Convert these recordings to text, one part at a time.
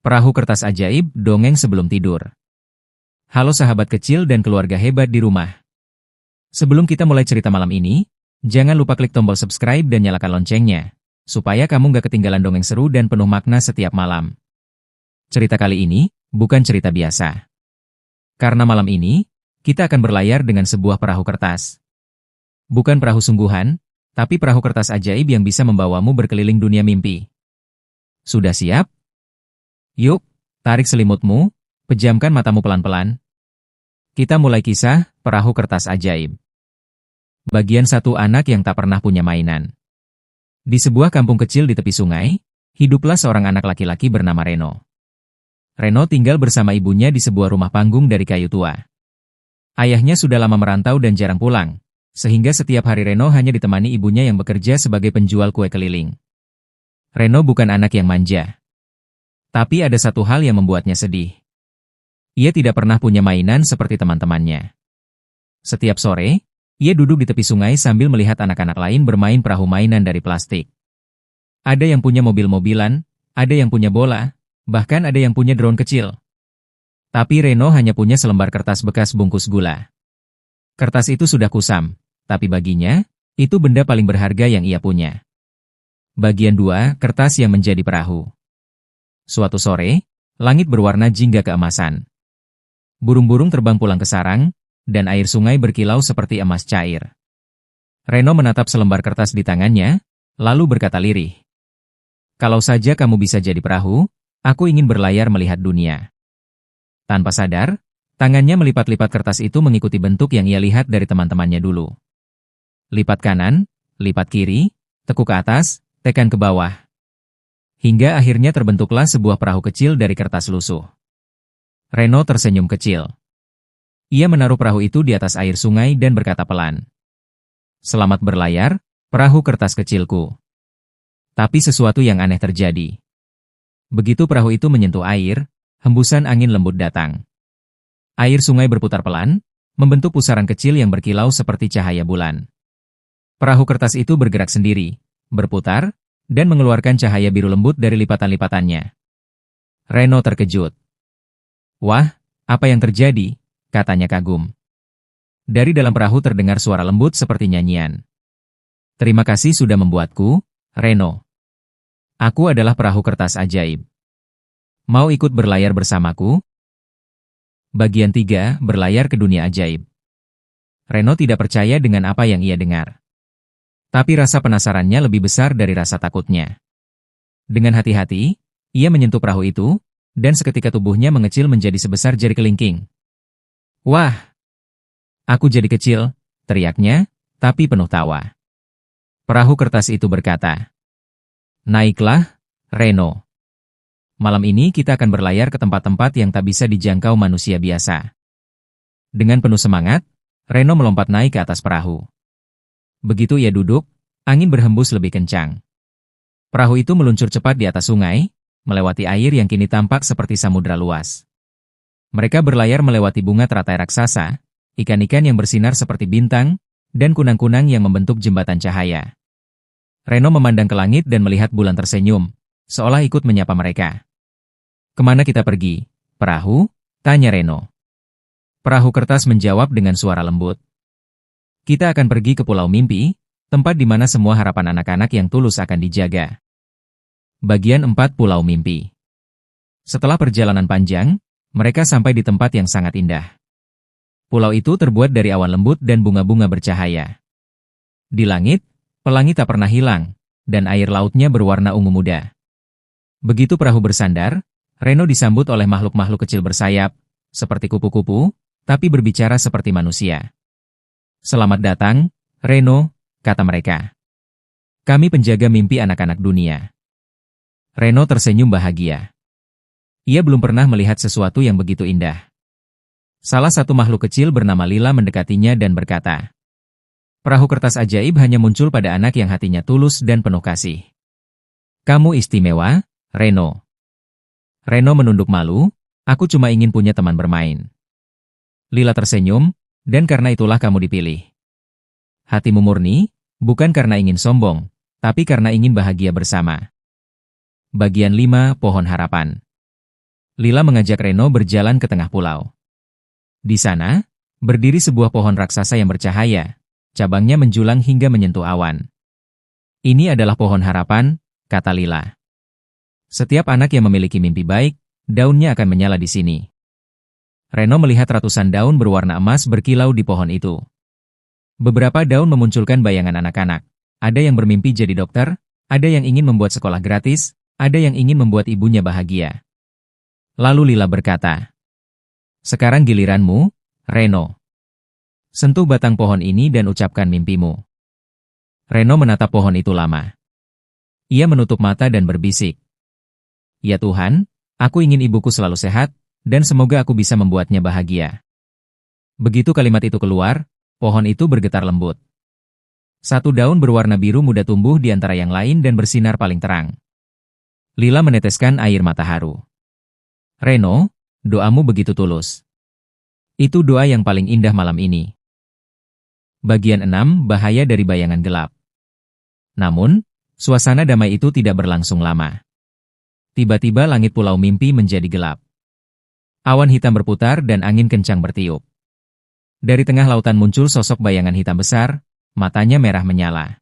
Perahu kertas ajaib, dongeng sebelum tidur. Halo sahabat kecil dan keluarga hebat di rumah. Sebelum kita mulai cerita malam ini, jangan lupa klik tombol subscribe dan nyalakan loncengnya, supaya kamu gak ketinggalan dongeng seru dan penuh makna setiap malam. Cerita kali ini, bukan cerita biasa. Karena malam ini, kita akan berlayar dengan sebuah perahu kertas. Bukan perahu sungguhan, tapi perahu kertas ajaib yang bisa membawamu berkeliling dunia mimpi. Sudah siap? Yuk, tarik selimutmu, pejamkan matamu pelan-pelan. Kita mulai kisah Perahu Kertas Ajaib. Bagian 1, anak yang tak pernah punya mainan. Di sebuah kampung kecil di tepi sungai, hiduplah seorang anak laki-laki bernama Reno. Reno tinggal bersama ibunya di sebuah rumah panggung dari kayu tua. Ayahnya sudah lama merantau dan jarang pulang, sehingga setiap hari Reno hanya ditemani ibunya yang bekerja sebagai penjual kue keliling. Reno bukan anak yang manja. Tapi ada satu hal yang membuatnya sedih. Ia tidak pernah punya mainan seperti teman-temannya. Setiap sore, ia duduk di tepi sungai sambil melihat anak-anak lain bermain perahu mainan dari plastik. Ada yang punya mobil-mobilan, ada yang punya bola, bahkan ada yang punya drone kecil. Tapi Reno hanya punya selembar kertas bekas bungkus gula. Kertas itu sudah kusam, tapi baginya, itu benda paling berharga yang ia punya. Bagian 2, kertas yang menjadi perahu. Suatu sore, langit berwarna jingga keemasan. Burung-burung terbang pulang ke sarang, dan air sungai berkilau seperti emas cair. Reno menatap selembar kertas di tangannya, lalu berkata lirih. Kalau saja kamu bisa jadi perahu, aku ingin berlayar melihat dunia. Tanpa sadar, tangannya melipat-lipat kertas itu mengikuti bentuk yang ia lihat dari teman-temannya dulu. Lipat kanan, lipat kiri, tekuk ke atas, tekan ke bawah. Hingga akhirnya terbentuklah sebuah perahu kecil dari kertas lusuh. Reno tersenyum kecil. Ia menaruh perahu itu di atas air sungai dan berkata pelan. Selamat berlayar, perahu kertas kecilku. Tapi sesuatu yang aneh terjadi. Begitu perahu itu menyentuh air, hembusan angin lembut datang. Air sungai berputar pelan, membentuk pusaran kecil yang berkilau seperti cahaya bulan. Perahu kertas itu bergerak sendiri, berputar, dan mengeluarkan cahaya biru lembut dari lipatan-lipatannya. Reno terkejut. Wah, apa yang terjadi? Katanya kagum. Dari dalam perahu terdengar suara lembut seperti nyanyian. Terima kasih sudah membuatku, Reno. Aku adalah perahu kertas ajaib. Mau ikut berlayar bersamaku? Bagian 3, berlayar ke dunia ajaib. Reno tidak percaya dengan apa yang ia dengar. Tapi rasa penasarannya lebih besar dari rasa takutnya. Dengan hati-hati, ia menyentuh perahu itu, dan seketika tubuhnya mengecil menjadi sebesar jari kelingking. Wah! Aku jadi kecil, teriaknya, tapi penuh tawa. Perahu kertas itu berkata, naiklah, Reno. Malam ini kita akan berlayar ke tempat-tempat yang tak bisa dijangkau manusia biasa. Dengan penuh semangat, Reno melompat naik ke atas perahu. Begitu ia duduk, angin berhembus lebih kencang. Perahu itu meluncur cepat di atas sungai, melewati air yang kini tampak seperti samudra luas. Mereka berlayar melewati bunga teratai raksasa, ikan-ikan yang bersinar seperti bintang, dan kunang-kunang yang membentuk jembatan cahaya. Reno memandang ke langit dan melihat bulan tersenyum, seolah ikut menyapa mereka. Kemana kita pergi, perahu? Tanya Reno. Perahu kertas menjawab dengan suara lembut. Kita akan pergi ke Pulau Mimpi, tempat di mana semua harapan anak-anak yang tulus akan dijaga. Bagian 4, Pulau Mimpi. Setelah perjalanan panjang, mereka sampai di tempat yang sangat indah. Pulau itu terbuat dari awan lembut dan bunga-bunga bercahaya. Di langit, pelangi tak pernah hilang, dan air lautnya berwarna ungu muda. Begitu perahu bersandar, Reno disambut oleh makhluk-makhluk kecil bersayap, seperti kupu-kupu, tapi berbicara seperti manusia. Selamat datang, Reno, kata mereka. Kami penjaga mimpi anak-anak dunia. Reno tersenyum bahagia. Ia belum pernah melihat sesuatu yang begitu indah. Salah satu makhluk kecil bernama Lila mendekatinya dan berkata, perahu kertas ajaib hanya muncul pada anak yang hatinya tulus dan penuh kasih. Kamu istimewa, Reno. Reno menunduk malu, aku cuma ingin punya teman bermain. Lila tersenyum, dan karena itulah kamu dipilih. Hatimu murni, bukan karena ingin sombong, tapi karena ingin bahagia bersama. Bagian 5, Pohon Harapan. Lila mengajak Reno berjalan ke tengah pulau. Di sana, berdiri sebuah pohon raksasa yang bercahaya, cabangnya menjulang hingga menyentuh awan. Ini adalah pohon harapan, kata Lila. Setiap anak yang memiliki mimpi baik, daunnya akan menyala di sini. Reno melihat ratusan daun berwarna emas berkilau di pohon itu. Beberapa daun memunculkan bayangan anak-anak. Ada yang bermimpi jadi dokter, ada yang ingin membuat sekolah gratis, ada yang ingin membuat ibunya bahagia. Lalu Lila berkata, "Sekarang giliranmu, Reno. Sentuh batang pohon ini dan ucapkan mimpimu." Reno menatap pohon itu lama. Ia menutup mata dan berbisik, "Ya Tuhan, aku ingin ibuku selalu sehat, dan semoga aku bisa membuatnya bahagia." Begitu kalimat itu keluar, pohon itu bergetar lembut. Satu daun berwarna biru muda tumbuh di antara yang lain dan bersinar paling terang. Lila meneteskan air mata haru. "Reno, doamu begitu tulus. Itu doa yang paling indah malam ini." Bagian 6, bahaya dari bayangan gelap. Namun, suasana damai itu tidak berlangsung lama. Tiba-tiba langit pulau mimpi menjadi gelap. Awan hitam berputar dan angin kencang bertiup. Dari tengah lautan muncul sosok bayangan hitam besar, matanya merah menyala.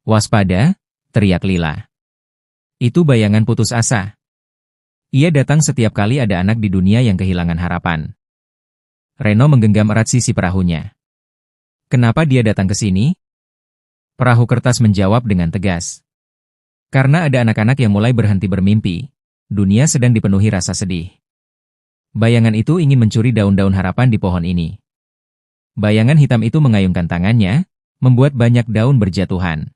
"Waspada," teriak Lila. "Itu bayangan putus asa. Ia datang setiap kali ada anak di dunia yang kehilangan harapan." Reno menggenggam erat sisi perahunya. "Kenapa dia datang ke sini?" Perahu kertas menjawab dengan tegas. "Karena ada anak-anak yang mulai berhenti bermimpi. Dunia sedang dipenuhi rasa sedih. Bayangan itu ingin mencuri daun-daun harapan di pohon ini." Bayangan hitam itu mengayunkan tangannya, membuat banyak daun berjatuhan.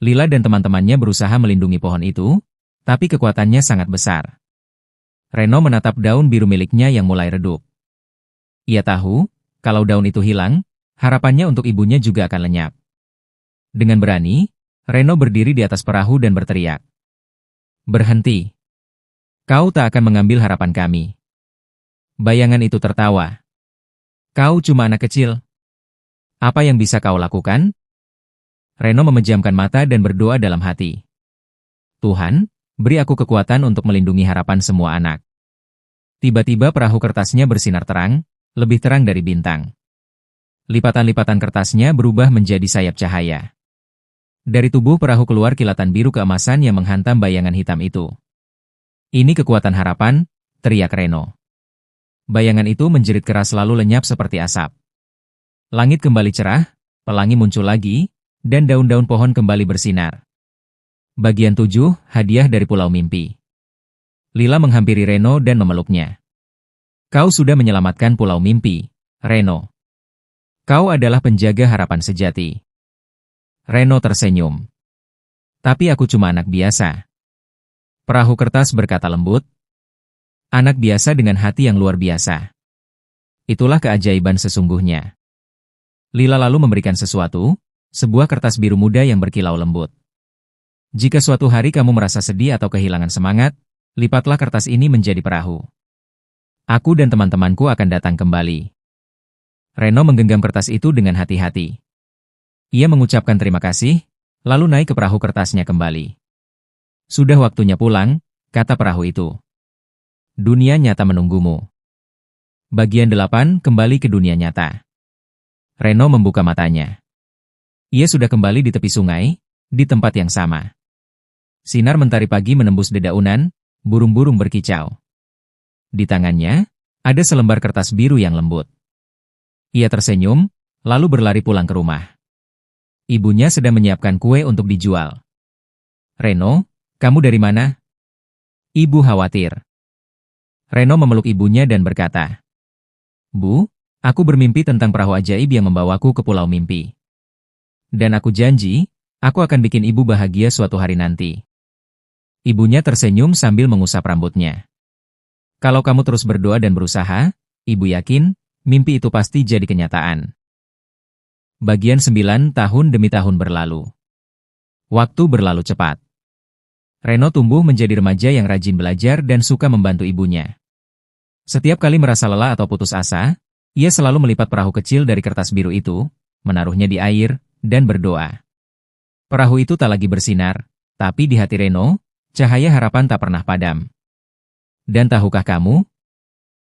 Lila dan teman-temannya berusaha melindungi pohon itu, tapi kekuatannya sangat besar. Reno menatap daun biru miliknya yang mulai redup. Ia tahu, kalau daun itu hilang, harapannya untuk ibunya juga akan lenyap. Dengan berani, Reno berdiri di atas perahu dan berteriak, "Berhenti! Kau tak akan mengambil harapan kami." Bayangan itu tertawa. "Kau cuma anak kecil. Apa yang bisa kau lakukan?" Reno memejamkan mata dan berdoa dalam hati. "Tuhan, beri aku kekuatan untuk melindungi harapan semua anak." Tiba-tiba perahu kertasnya bersinar terang, lebih terang dari bintang. Lipatan-lipatan kertasnya berubah menjadi sayap cahaya. Dari tubuh perahu keluar kilatan biru keemasan yang menghantam bayangan hitam itu. "Ini kekuatan harapan," teriak Reno. Bayangan itu menjerit keras lalu lenyap seperti asap. Langit kembali cerah, pelangi muncul lagi, dan daun-daun pohon kembali bersinar. Bagian 7, hadiah dari Pulau Mimpi. Lila menghampiri Reno dan memeluknya. "Kau sudah menyelamatkan Pulau Mimpi, Reno. Kau adalah penjaga harapan sejati." Reno tersenyum. "Tapi aku cuma anak biasa." Perahu kertas berkata lembut, "Anak biasa dengan hati yang luar biasa. Itulah keajaiban sesungguhnya." Lila lalu memberikan sesuatu, sebuah kertas biru muda yang berkilau lembut. "Jika suatu hari kamu merasa sedih atau kehilangan semangat, lipatlah kertas ini menjadi perahu. Aku dan teman-temanku akan datang kembali." Reno menggenggam kertas itu dengan hati-hati. Ia mengucapkan terima kasih, lalu naik ke perahu kertasnya kembali. "Sudah waktunya pulang," kata perahu itu. "Dunia nyata menunggumu." Bagian 8, kembali ke dunia nyata. Reno membuka matanya. Ia sudah kembali di tepi sungai, di tempat yang sama. Sinar mentari pagi menembus dedaunan, burung-burung berkicau. Di tangannya, ada selembar kertas biru yang lembut. Ia tersenyum, lalu berlari pulang ke rumah. Ibunya sedang menyiapkan kue untuk dijual. "Reno, kamu dari mana?" Ibu khawatir. Reno memeluk ibunya dan berkata, "Bu, aku bermimpi tentang perahu ajaib yang membawaku ke Pulau Mimpi. Dan aku janji, aku akan bikin ibu bahagia suatu hari nanti." Ibunya tersenyum sambil mengusap rambutnya. "Kalau kamu terus berdoa dan berusaha, ibu yakin, mimpi itu pasti jadi kenyataan." Bagian 9, tahun demi tahun berlalu. Waktu berlalu cepat. Reno tumbuh menjadi remaja yang rajin belajar dan suka membantu ibunya. Setiap kali merasa lelah atau putus asa, ia selalu melipat perahu kecil dari kertas biru itu, menaruhnya di air, dan berdoa. Perahu itu tak lagi bersinar, tapi di hati Reno, cahaya harapan tak pernah padam. Dan tahukah kamu?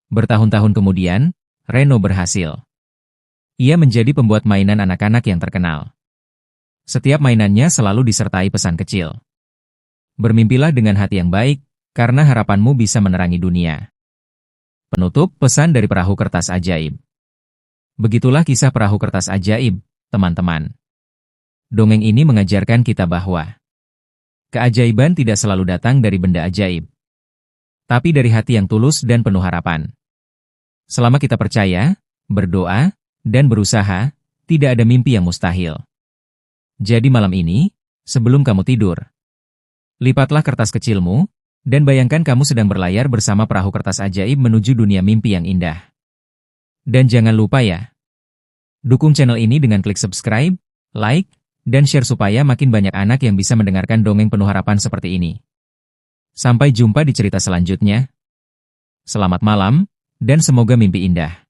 Bertahun-tahun kemudian, Reno berhasil. Ia menjadi pembuat mainan anak-anak yang terkenal. Setiap mainannya selalu disertai pesan kecil. Bermimpilah dengan hati yang baik, karena harapanmu bisa menerangi dunia. Penutup pesan dari Perahu Kertas Ajaib. Begitulah kisah Perahu Kertas Ajaib, teman-teman. Dongeng ini mengajarkan kita bahwa keajaiban tidak selalu datang dari benda ajaib, tapi dari hati yang tulus dan penuh harapan. Selama kita percaya, berdoa, dan berusaha, tidak ada mimpi yang mustahil. Jadi malam ini, sebelum kamu tidur, lipatlah kertas kecilmu, dan bayangkan kamu sedang berlayar bersama perahu kertas ajaib menuju dunia mimpi yang indah. Dan jangan lupa ya, dukung channel ini dengan klik subscribe, like, dan share supaya makin banyak anak yang bisa mendengarkan dongeng penuh harapan seperti ini. Sampai jumpa di cerita selanjutnya. Selamat malam, dan semoga mimpi indah.